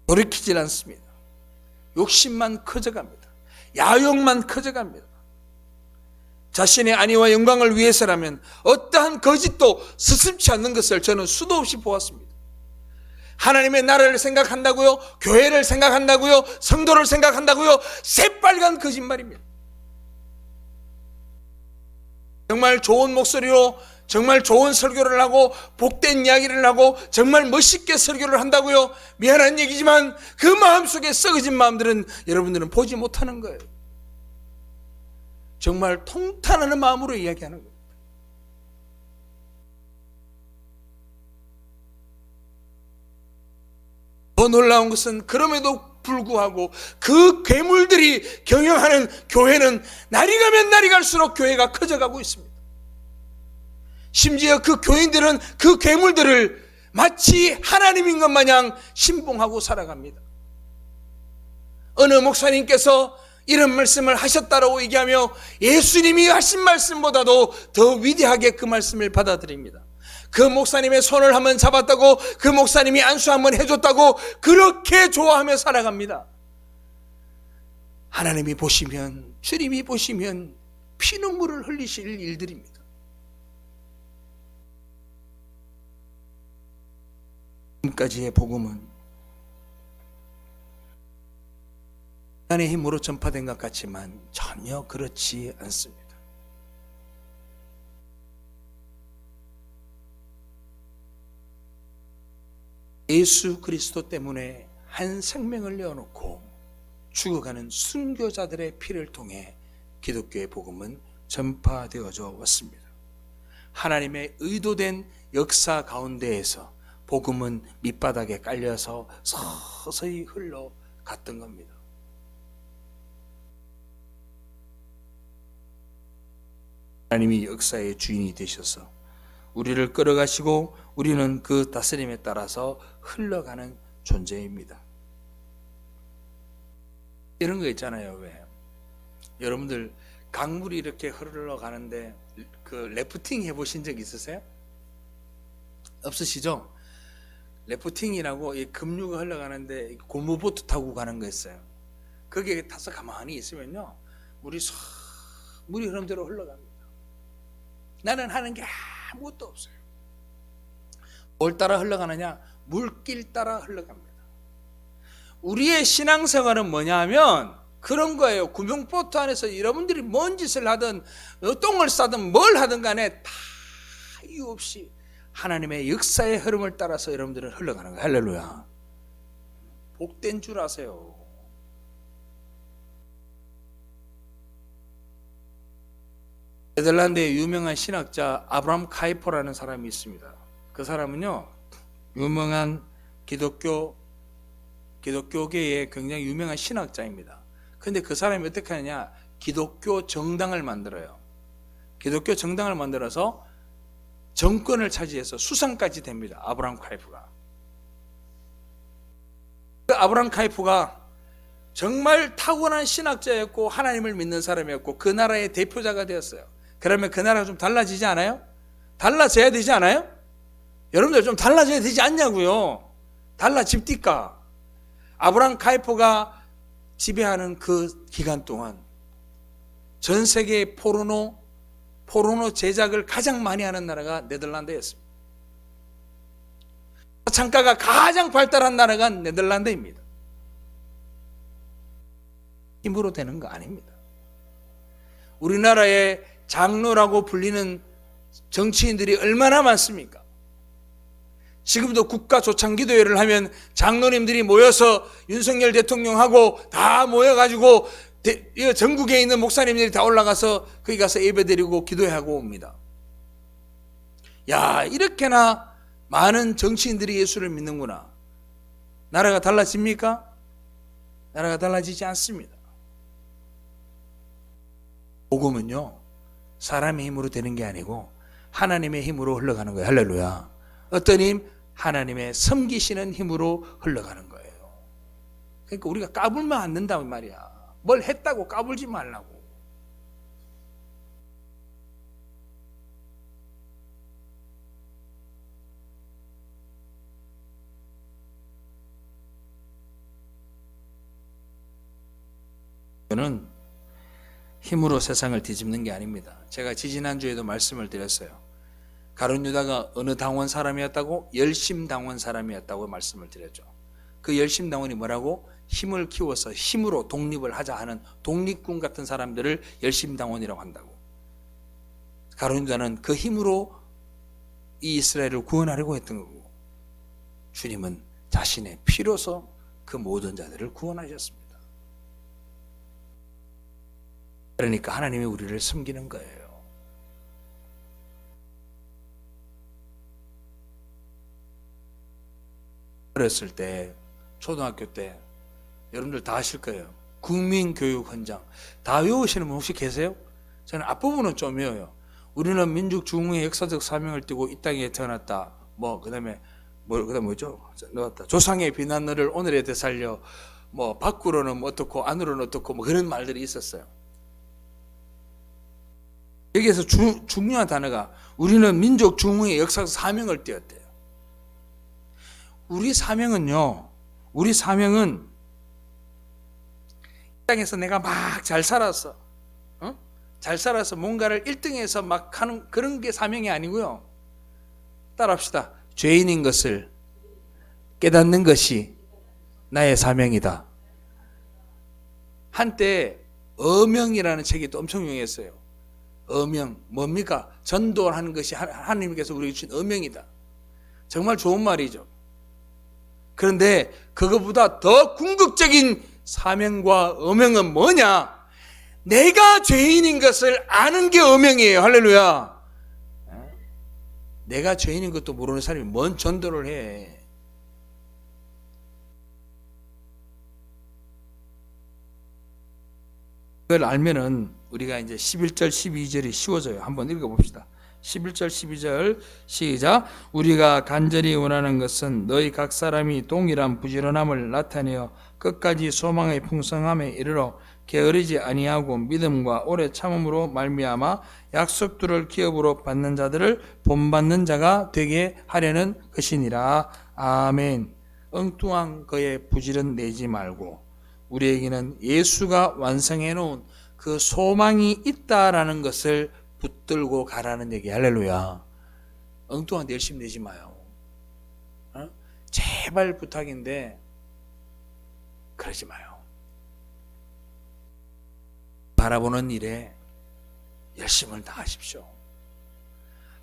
돌이키질 않습니다. 욕심만 커져갑니다. 야욕만 커져갑니다. 자신의 안위와 영광을 위해서라면 어떠한 거짓도 스습치 않는 것을 저는 수도 없이 보았습니다. 하나님의 나라를 생각한다고요? 교회를 생각한다고요? 성도를 생각한다고요? 새빨간 거짓말입니다. 정말 좋은 목소리로 정말 좋은 설교를 하고 복된 이야기를 하고 정말 멋있게 설교를 한다고요? 미안한 얘기지만 그 마음속에 썩어진 마음들은 여러분들은 보지 못하는 거예요. 정말 통탄하는 마음으로 이야기하는 거예요. 더 놀라운 것은 그럼에도 불구하고 그 괴물들이 경영하는 교회는 날이 가면 날이 갈수록 교회가 커져가고 있습니다. 심지어 그 교인들은 그 괴물들을 마치 하나님인 것 마냥 신봉하고 살아갑니다. 어느 목사님께서 이런 말씀을 하셨다라고 얘기하며 예수님이 하신 말씀보다도 더 위대하게 그 말씀을 받아들입니다. 그 목사님의 손을 한번 잡았다고, 그 목사님이 안수 한번 해줬다고 그렇게 좋아하며 살아갑니다. 하나님이 보시면, 주님이 보시면 피눈물을 흘리실 일들입니다. 지금까지의 복음은 인간의 힘으로 전파된 것 같지만 전혀 그렇지 않습니다. 예수 그리스도 때문에 한 생명을 내어놓고 죽어가는 순교자들의 피를 통해 기독교의 복음은 전파되어져 왔습니다. 하나님의 의도된 역사 가운데에서 복음은 밑바닥에 깔려서 서서히 흘러갔던 겁니다. 하나님이 역사의 주인이 되셔서 우리를 끌어가시고 우리는 그 다스림에 따라서 흘러가는 존재입니다. 이런 거 있잖아요. 왜? 여러분들 강물이 이렇게 흘러가는데 그 래프팅 해보신 적 있으세요? 없으시죠? 래프팅이라고 이 급류가 흘러가는데 고무보트 타고 가는 거 있어요. 거기에 타서 가만히 있으면요, 물이 흐름 대로 흘러갑니다. 나는 하는 게 아무것도 없어요. 뭘 따라 흘러가느냐? 물길 따라 흘러갑니다. 우리의 신앙생활은 뭐냐 하면 그런 거예요. 구명보트 안에서 여러분들이 뭔 짓을 하든 똥을 싸든 뭘 하든 간에 다 이유 없이 하나님의 역사의 흐름을 따라서 여러분들은 흘러가는 거예요. 할렐루야. 복된 줄 아세요. 네덜란드의 유명한 신학자 아브라함 카이퍼라는 사람이 있습니다. 그 사람은요, 유명한 기독교계의 굉장히 유명한 신학자입니다. 근데 그 사람이 어떻게 하느냐, 기독교 정당을 만들어요. 기독교 정당을 만들어서 정권을 차지해서 수상까지 됩니다. 아브라함 카이프가. 그 아브라함 카이프가 정말 타고난 신학자였고 하나님을 믿는 사람이었고 그 나라의 대표자가 되었어요. 그러면 그 나라가 좀 달라지지 않아요? 달라져야 되지 않아요? 여러분들 좀 달라져야 되지 않냐고요. 달라집니까? 아브라함 카이프가 지배하는 그 기간 동안 전 세계의 포르노 제작을 가장 많이 하는 나라가 네덜란드였습니다. 창가가 가장 발달한 나라가 네덜란드입니다. 힘으로 되는 거 아닙니다. 우리나라의 장로라고 불리는 정치인들이 얼마나 많습니까? 지금도 국가 조창기도회를 하면 장로님들이 모여서 윤석열 대통령하고 다 모여가지고 전국에 있는 목사님들이 다 올라가서 거기 가서 예배드리고 기도하고 옵니다. 야, 이렇게나 많은 정치인들이 예수를 믿는구나. 나라가 달라집니까? 나라가 달라지지 않습니다. 복음은요, 사람의 힘으로 되는 게 아니고 하나님의 힘으로 흘러가는 거예요. 할렐루야. 어떤 힘? 하나님의 섬기시는 힘으로 흘러가는 거예요. 그러니까 우리가 까불면 안 된다고 말이야. 뭘 했다고 까불지 말라고. 저는 힘으로 세상을 뒤집는 게 아닙니다. 제가 지지난주에도 말씀을 드렸어요. 가룟 유다가 어느 당원 사람이었다고? 열심당원 사람이었다고 말씀을 드렸죠. 그 열심당원이 뭐라고? 힘을 키워서 힘으로 독립을 하자 하는 독립군 같은 사람들을 열심당원이라고 한다고. 가룟 유다는 그 힘으로 이 이스라엘을 구원하려고 했던 거고, 주님은 자신의 피로서 그 모든 자들을 구원하셨습니다. 그러니까 하나님이 우리를 섬기는 거예요. 어렸을 때, 초등학교 때 여러분들 다 아실 거예요. 국민교육 헌장 다 외우시는 분 혹시 계세요? 저는 앞부분은 좀 외워요. 우리는 민족 중흥의 역사적 사명을 띠고 이 땅에 태어났다. 그다음에 뭐죠? 나왔다. 조상의 비난 너를 오늘에 되살려. 밖으로는 어떻고 안으로는 어떻고 그런 말들이 있었어요. 여기에서 중요한 단어가 우리는 민족 중흥의 역사적 사명을 띠었대요. 우리 사명은 이 땅에서 내가 막 잘 살았어. 잘 살아서 뭔가를 1등해서 막 하는 그런 게 사명이 아니고요. 따라합시다. 죄인인 것을 깨닫는 것이 나의 사명이다. 한때 어명이라는 책이 또 엄청 유행했어요. 어명, 뭡니까? 전도하는 것이 하나님께서 우리에게 주신 어명이다. 정말 좋은 말이죠. 그런데 그것보다 더 궁극적인 사명과 어명은 뭐냐? 내가 죄인인 것을 아는 게 어명이에요. 할렐루야. 내가 죄인인 것도 모르는 사람이 뭔 전도를 해. 그걸 알면은 우리가 이제 11절 12절이 쉬워져요. 한번 읽어봅시다. 11절 12절 시작. 우리가 간절히 원하는 것은 너희 각 사람이 동일한 부지런함을 나타내어 끝까지 소망의 풍성함에 이르러 게으르지 아니하고 믿음과 오래 참음으로 말미암아 약속들을 기업으로 받는 자들을 본받는 자가 되게 하려는 것이니라. 아멘. 엉뚱한 거에 부지런 내지 말고 우리에게는 예수가 완성해 놓은 그 소망이 있다라는 것을 붙들고 가라는 얘기. 할렐루야. 엉뚱한 데 열심히 내지 마요. 제발 부탁인데 그러지 마요. 바라보는 일에 열심을 다하십시오.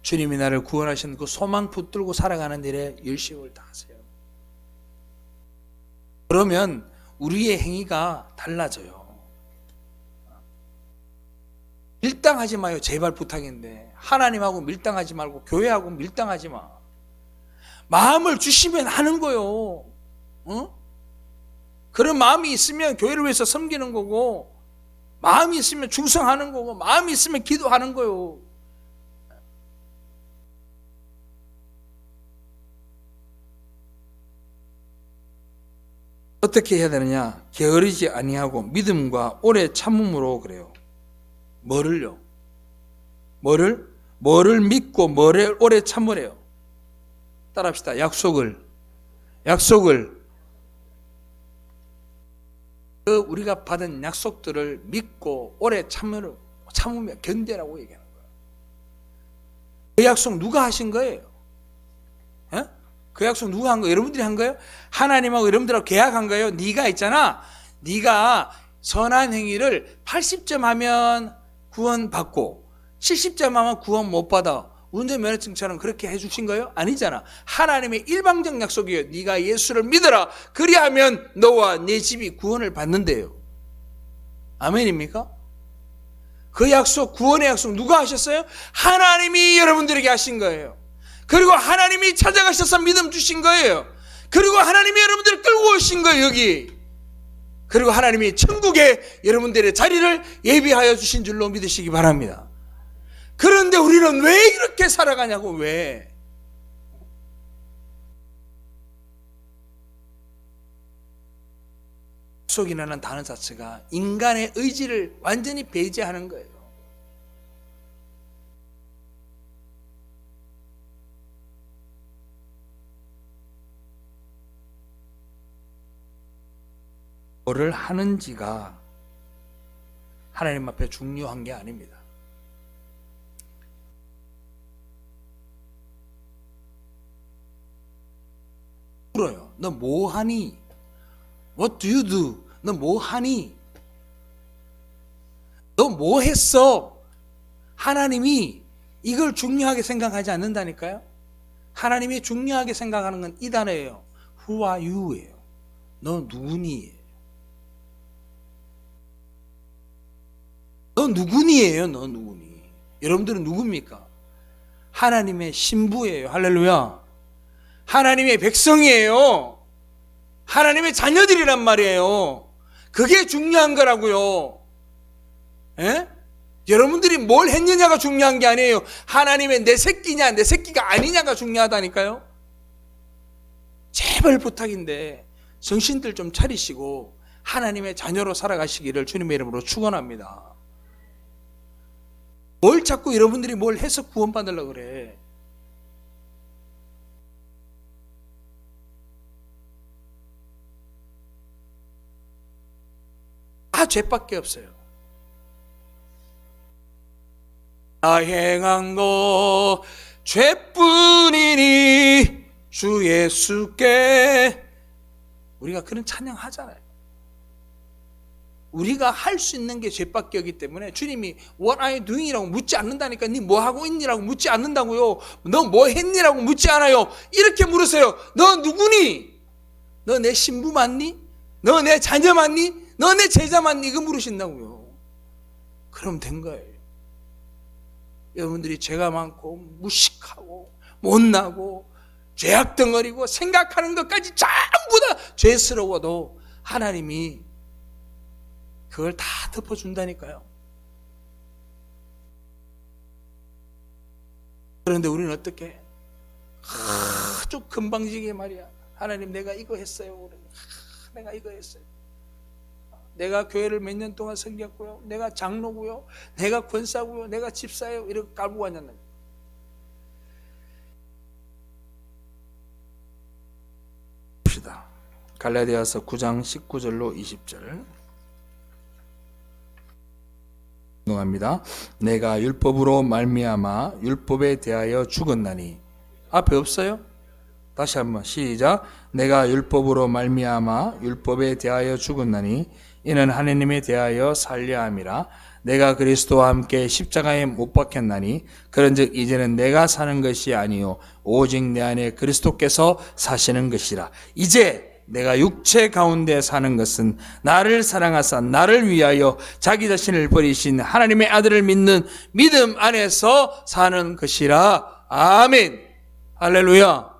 주님이 나를 구원하신 그 소망 붙들고 살아가는 일에 열심을 다하세요. 그러면 우리의 행위가 달라져요. 밀당하지 마요. 제발 부탁인데. 하나님하고 밀당하지 말고 교회하고 밀당하지 마. 마음을 주시면 하는 거요. 그런 마음이 있으면 교회를 위해서 섬기는 거고, 마음이 있으면 충성하는 거고, 마음이 있으면 기도하는 거요. 어떻게 해야 되느냐? 게으르지 아니하고 믿음과 오래 참음으로 그래요. 뭐를요? 뭐를 믿고 뭐를 오래 참으래요. 따라합시다. 약속을 그 우리가 받은 약속들을 믿고 오래 참으며 견뎌라고 얘기하는 거예요. 그 약속 누가 하신 거예요? 예? 그 약속 누가 한 거예요? 여러분들이 한 거예요? 하나님하고 여러분들하고 계약한 거예요? 네가 있잖아. 네가 선한 행위를 80점 하면 구원 받고 70점 하면 구원 못 받아. 운전면허증처럼 그렇게 해주신 거예요? 아니잖아. 하나님의 일방적 약속이에요. 네가 예수를 믿어라. 그리하면 너와 네 집이 구원을 받는데요. 아멘입니까? 그 약속, 구원의 약속 누가 하셨어요? 하나님이 여러분들에게 하신 거예요. 그리고 하나님이 찾아가셔서 믿음 주신 거예요. 그리고 하나님이 여러분들을 끌고 오신 거예요. 여기. 그리고 하나님이 천국에 여러분들의 자리를 예비하여 주신 줄로 믿으시기 바랍니다. 그런데 우리는 왜 이렇게 살아가냐고. 왜? 약속이라는 단어 자체가 인간의 의지를 완전히 배제하는 거예요. 뭐를 하는지가 하나님 앞에 중요한 게 아닙니다. 물어요. 너 뭐 하니? What do you do? 너 뭐 하니? 너 뭐 했어? 하나님이 이걸 중요하게 생각하지 않는다니까요. 하나님이 중요하게 생각하는 건 이 단어예요. Who are you예요. 너 누구니? 너 누구니예요. 너 누구니? 여러분들은 누굽니까? 하나님의 신부예요. 할렐루야. 하나님의 백성이에요. 하나님의 자녀들이란 말이에요. 그게 중요한 거라고요. 에? 여러분들이 뭘 했느냐가 중요한 게 아니에요. 하나님의 내 새끼냐 내 새끼가 아니냐가 중요하다니까요. 제발 부탁인데 정신들 좀 차리시고 하나님의 자녀로 살아가시기를 주님의 이름으로 축원합니다. 뭘 자꾸 여러분들이 뭘 해서 구원받으려고 그래. 다 죄밖에 없어요. 나 행한 거 죄뿐이니 주 예수께. 우리가 그런 찬양 하잖아요. 우리가 할 수 있는 게 죄밖에 없기 때문에 주님이 What are you doing? 이라고 묻지 않는다니까. 네 뭐 하고 있니? 라고 묻지 않는다고요. 너 뭐 했니? 라고 묻지 않아요. 이렇게 물으세요. 너 누구니? 너 내 신부 맞니? 너 내 자녀 맞니? 너 내 제자 맞니? 이거 물으신다고요. 그럼 된 거예요. 여러분들이 죄가 많고 무식하고 못나고 죄악 덩어리고 생각하는 것까지 전부 다 죄스러워도 하나님이 그걸 다 덮어준다니까요. 그런데 우리는 어떻게? 아주 금방지게 말이야. 하나님 내가 이거 했어요. 내가 이거 했어요. 내가 교회를 몇 년 동안 섬겼고요. 내가 장로고요. 내가 권사고요. 내가 집사예요. 이렇게 깔고 왔냐는. 봅시다. 갈라디아서 9장 19절로 20절. 합니다. 내가 율법으로 말미암아 율법에 대하여 죽었나니. 앞에 없어요? 다시 한번 시작. 내가 율법으로 말미암아 율법에 대하여 죽었나니 이는 하나님에 대하여 살려 함이라. 내가 그리스도와 함께 십자가에 못 박혔나니 그런즉 이제는 내가 사는 것이 아니요 오직 내 안에 그리스도께서 사시는 것이라. 이제 내가 육체 가운데 사는 것은 나를 사랑하사 나를 위하여 자기 자신을 버리신 하나님의 아들을 믿는 믿음 안에서 사는 것이라. 아멘. 할렐루야.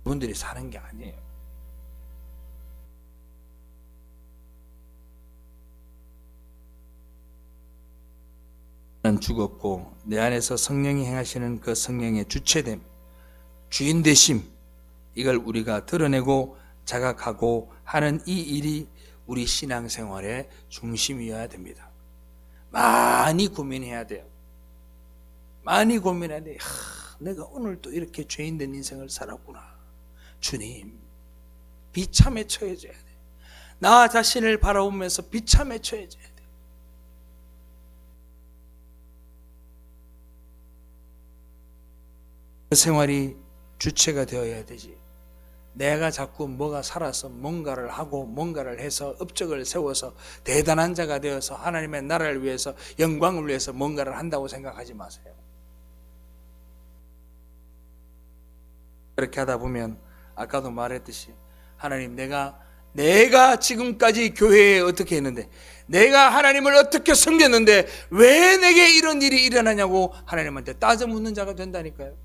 그분들이 사는 게 아니에요. 나는 죽었고 내 안에서 성령이 행하시는 그 성령의 주체됨, 주인되심, 이걸 우리가 드러내고 자각하고 하는 이 일이 우리 신앙생활의 중심이어야 됩니다. 많이 고민해야 돼요. 많이 고민해야 돼요. 내가 오늘 또 이렇게 죄인된 인생을 살았구나. 주님, 비참에 처해져야 돼. 나 자신을 바라보면서 비참에 처해져야 돼. 그 생활이 주체가 되어야 되지. 내가 자꾸 뭐가 살아서 뭔가를 하고 뭔가를 해서 업적을 세워서 대단한 자가 되어서 하나님의 나라를 위해서 영광을 위해서 뭔가를 한다고 생각하지 마세요. 그렇게 하다 보면 아까도 말했듯이 하나님 내가 지금까지 교회에 어떻게 했는데 내가 하나님을 어떻게 섬겼는데 왜 내게 이런 일이 일어나냐고 하나님한테 따져 묻는 자가 된다니까요.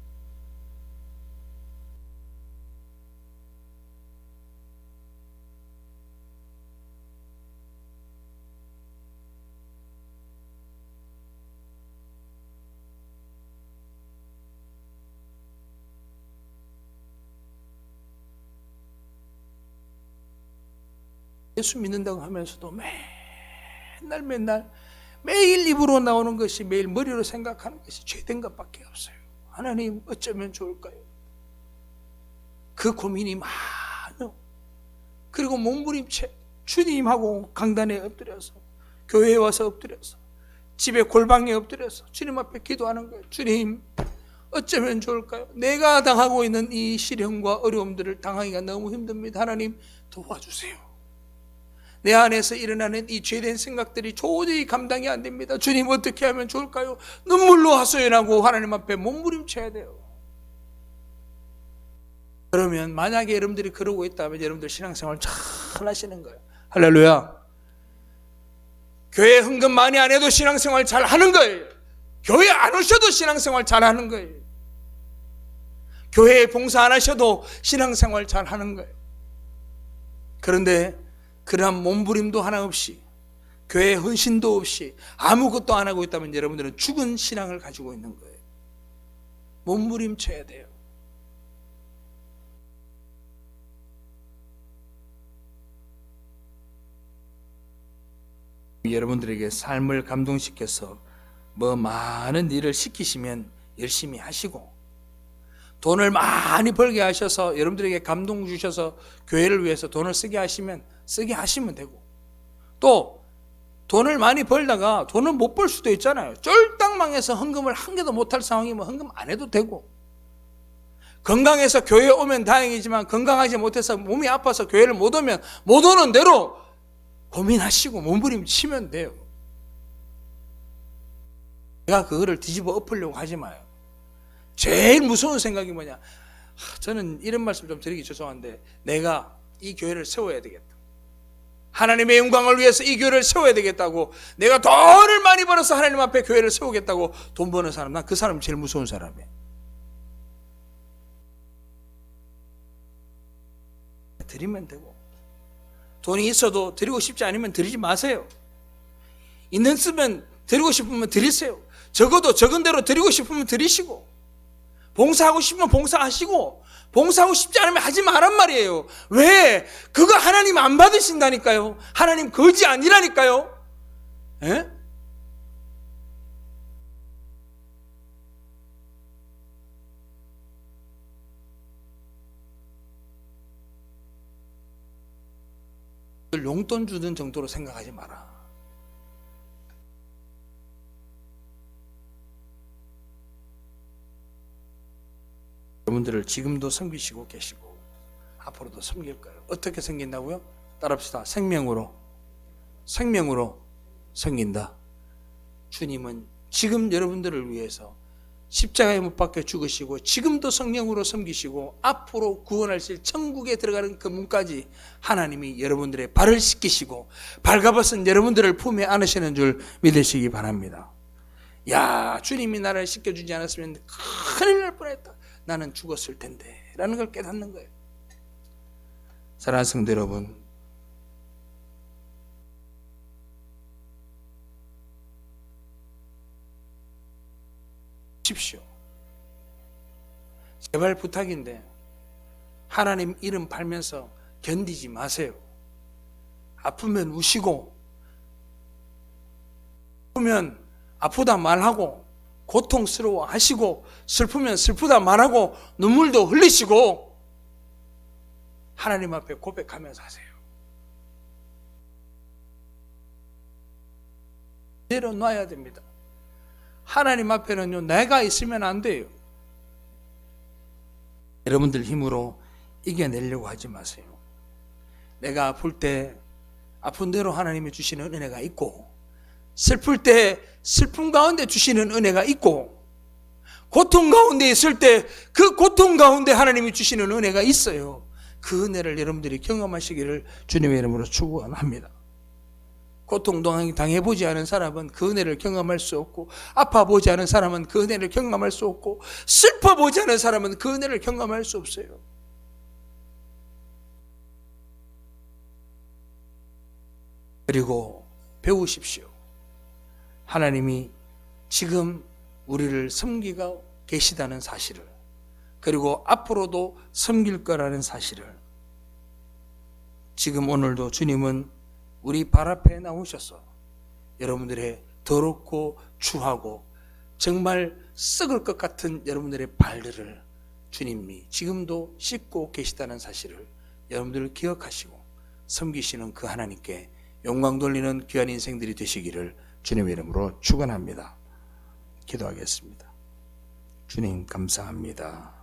예수 믿는다고 하면서도 맨날 매일 입으로 나오는 것이 매일 머리로 생각하는 것이 죄된 것밖에 없어요. 하나님 어쩌면 좋을까요? 그 고민이 많아. 그리고 몸부림쳐 주님하고 강단에 엎드려서 교회에 와서 엎드려서 집에 골방에 엎드려서 주님 앞에 기도하는 거예요. 주님 어쩌면 좋을까요? 내가 당하고 있는 이 시련과 어려움들을 당하기가 너무 힘듭니다. 하나님 도와주세요. 내 안에서 일어나는 이 죄된 생각들이 도저히 감당이 안 됩니다. 주님 어떻게 하면 좋을까요? 눈물로 하소연하고 하나님 앞에 몸부림쳐야 돼요. 그러면 만약에 여러분들이 그러고 있다면 여러분들 신앙생활 잘 하시는 거예요. 할렐루야. 교회 헌금 많이 안 해도 신앙생활 잘 하는 거예요. 교회 안 오셔도 신앙생활 잘 하는 거예요. 교회에 봉사 안 하셔도 신앙생활 잘 하는 거예요. 그런데 그러한 몸부림도 하나 없이 교회 헌신도 없이 아무것도 안 하고 있다면 여러분들은 죽은 신앙을 가지고 있는 거예요. 몸부림쳐야 돼요. 여러분들에게 삶을 감동시켜서 많은 일을 시키시면 열심히 하시고 돈을 많이 벌게 하셔서 여러분들에게 감동 주셔서 교회를 위해서 돈을 쓰게 하시면 되고 또 돈을 많이 벌다가 돈을 못 벌 수도 있잖아요. 쫄딱 망해서 헌금을 한 개도 못할 상황이면 헌금 안 해도 되고 건강해서 교회에 오면 다행이지만 건강하지 못해서 몸이 아파서 교회를 못 오면 못 오는 대로 고민하시고 몸부림치면 돼요. 내가 그거를 뒤집어 엎으려고 하지 마요. 제일 무서운 생각이 뭐냐, 저는 이런 말씀 좀 드리기 죄송한데 내가 이 교회를 세워야 되겠다, 하나님의 영광을 위해서 이 교회를 세워야 되겠다고, 내가 돈을 많이 벌어서 하나님 앞에 교회를 세우겠다고 돈 버는 사람, 난 그 사람 제일 무서운 사람이에요. 드리면 되고, 돈이 있어도 드리고 싶지 않으면 드리지 마세요. 있는 쓰면 드리고 싶으면 드리세요. 적어도 적은 대로 드리고 싶으면 드리시고, 봉사하고 싶으면 봉사하시고, 봉사하고 싶지 않으면 하지 말란 말이에요. 왜? 그거 하나님 안 받으신다니까요. 하나님 거지 아니라니까요. 에? 용돈 주는 정도로 생각하지 마라. 여러분들을 지금도 섬기시고 계시고 앞으로도 섬길 거예요. 어떻게 섬긴다고요? 따라합시다. 생명으로, 생명으로 섬긴다. 주님은 지금 여러분들을 위해서 십자가에 못 박혀 죽으시고 지금도 성령으로 섬기시고 앞으로 구원하실 천국에 들어가는 그 문까지 하나님이 여러분들의 발을 씻기시고 발가벗은 여러분들을 품에 안으시는 줄 믿으시기 바랍니다. 야, 주님이 나를 씻겨주지 않았으면 큰일 날 뻔했다. 나는 죽었을 텐데 라는 걸 깨닫는 거예요. 사랑하는 성도 여러분, 십시오. 제발 부탁인데 하나님 이름 팔면서 견디지 마세요. 아프면 우시고, 아프면 아프다 말하고, 고통스러워 하시고, 슬프면 슬프다 말하고, 눈물도 흘리시고 하나님 앞에 고백하면서 하세요. 내려놔야 됩니다. 하나님 앞에는요, 내가 있으면 안 돼요. 여러분들 힘으로 이겨내려고 하지 마세요. 내가 아플 때 아픈 대로 하나님이 주시는 은혜가 있고, 슬플 때 슬픔 가운데 주시는 은혜가 있고, 고통 가운데 있을 때 그 고통 가운데 하나님이 주시는 은혜가 있어요. 그 은혜를 여러분들이 경험하시기를 주님의 이름으로 축원합니다. 고통 당해보지 않은 사람은 그 은혜를 경험할 수 없고, 아파보지 않은 사람은 그 은혜를 경험할 수 없고, 슬퍼보지 않은 사람은 그 은혜를 경험할 수 없어요. 그리고 배우십시오. 하나님이 지금 우리를 섬기고 계시다는 사실을, 그리고 앞으로도 섬길 거라는 사실을. 지금 오늘도 주님은 우리 발 앞에 나오셔서 여러분들의 더럽고 추하고 정말 썩을 것 같은 여러분들의 발들을 주님이 지금도 씻고 계시다는 사실을 여러분들 기억하시고 섬기시는 그 하나님께 영광 돌리는 귀한 인생들이 되시기를 주님의 이름으로 축원합니다. 기도하겠습니다. 주님 감사합니다.